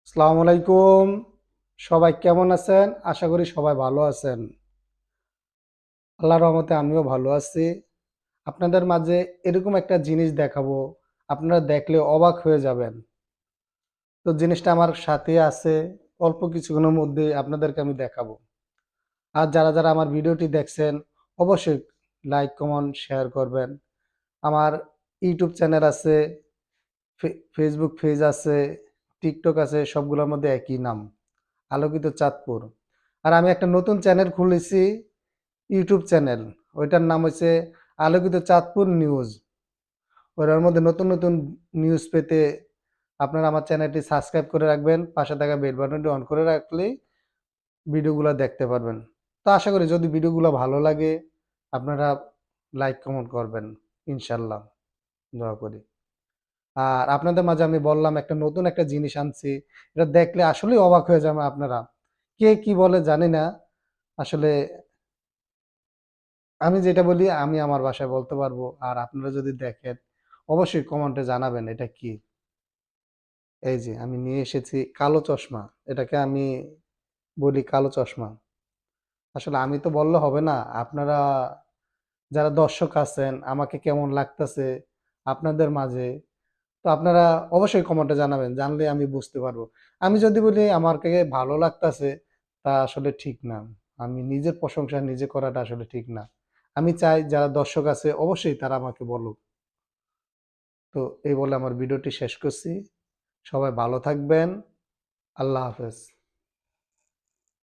আসসালামু আলাইকুম। সবাই কেমন আছেন? আশা করি সবাই ভালো আছেন। আল্লাহর রহমতে আমিও ভালো আছি। আপনাদের মাঝে এরকম একটা জিনিস দেখাবো, আপনারা দেখলে অবাক হয়ে যাবেন। তো জিনিসটা আমার সাথে আছে, অল্প কিছুক্ষণের মধ্যে আপনাদেরকে আমি দেখাবো। আর যারা আমার ভিডিওটি দেখছেন, অবশ্যই লাইক, কমেন্ট, শেয়ার করবেন। আমার ইউটিউব চ্যানেল আছে, ফেসবুক পেজ আছে, টিকটক আছে, সবগুলোর মধ্যে একই নাম, আলোকিত চাঁদপুর। আর আমি একটা নতুন চ্যানেল খুলেছি, ইউটিউব চ্যানেল। ওইটার নাম হচ্ছে আলোকিত চাঁদপুর নিউজ। ওটার মধ্যে নতুন নতুন নিউজ পেতে আপনারা আমার চ্যানেলটি সাবস্ক্রাইব করে রাখবেন, পাশে থাকা বেল বাটনটি অন করে রাখলেই ভিডিওগুলো দেখতে পারবেন। তো আশা করি যদি ভিডিওগুলো ভালো লাগে আপনারা লাইক কমেন্ট করবেন, ইনশাল্লাহ, দোয়া করি। আর আপনাদের মাঝে আমি বললাম একটা নতুন একটা জিনিস আনছি, এটা দেখলে আসলেই অবাক হয়ে যাবে আপনারা। কে কি বলে জানি না, আসলে আমি যেটা বলি আমি আমার ভাষায় বলতে পারবো, আর আপনারা যদি দেখেন অবশ্যই কমেন্টে জানাবেন এটা কি। এই যে আমি নিয়ে এসেছি কালো চশমা, এটাকে আমি বলি কালো চশমা। আসলে আমি তো বললে হবে না, আপনারা যারা দর্শক আছেন আমাকে কেমন লাগতেছে আপনাদের মাঝে, তো আপনারা অবশ্যই কমেন্টে জানাবেন, জানলে আমি বুঝতে পারবো। আমি যদি বলি আমাকে ভালো লাগতেছে, তা আসলে ঠিক না। আমি নিজের প্রশংসা নিজে করাটা আসলে ঠিক না। আমি চাই যারা দর্শক আছে অবশ্যই তারা আমাকে বলুক। তো এই বলে আমার ভিডিওটি শেষ করছি। সবাই ভালো থাকবেন। আল্লাহ হাফেজ।